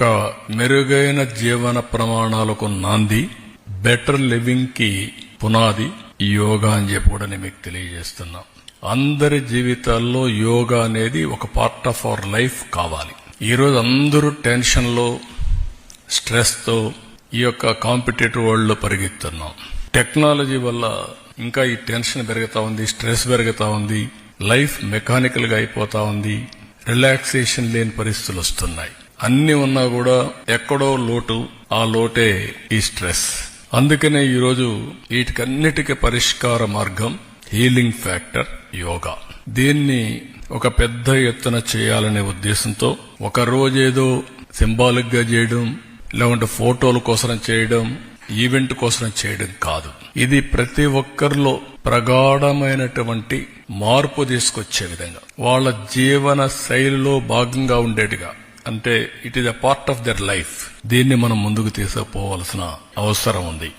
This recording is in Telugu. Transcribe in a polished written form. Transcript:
ఒక మెరుగైన జీవన ప్రమాణాలకు నాంది, బెటర్ లివింగ్ కి పునాది యోగా అని చెప్పి కూడా నేను మీకు తెలియజేస్తున్నా. అందరి జీవితాల్లో యోగా అనేది ఒక పార్ట్ ఆఫ్ అవర్ లైఫ్ కావాలి. ఈరోజు అందరూ టెన్షన్ లో, స్ట్రెస్ తో ఈ యొక్క కాంపిటేటివ్ వరల్డ్ లో పరిగెత్తున్నాం. టెక్నాలజీ వల్ల ఇంకా ఈ టెన్షన్ పెరుగుతా ఉంది, స్ట్రెస్ పెరుగుతా ఉంది, లైఫ్ మెకానికల్ గా అయిపోతా ఉంది, రిలాక్సేషన్ లేని పరిస్థితులు వస్తున్నాయి. అన్ని ఉన్నా కూడా ఎక్కడో లోటు, ఆ లోటే ఈ స్ట్రెస్. అందుకనే ఈరోజు వీటికన్నిటికీ పరిష్కార మార్గం హీలింగ్ ఫ్యాక్టర్ యోగా. దీన్ని ఒక పెద్ద ఎత్తున చేయాలనే ఉద్దేశంతో ఒక రోజేదో సింబాలిక్ గా చేయడం, లేకుంటే ఫోటోల కోసం చేయడం, ఈవెంట్ కోసం చేయడం కాదు. ఇది ప్రతి ఒక్కరిలో ప్రగాఢమైనటువంటి మార్పు తీసుకొచ్చే విధంగా, వాళ్ళ జీవన శైలిలో భాగంగా ఉండేట్టుగా, అంటే it is a part of their life. దీన్ని మనం ముందుకు తీసుకుపోవాల్సిన అవసరం ఉంది.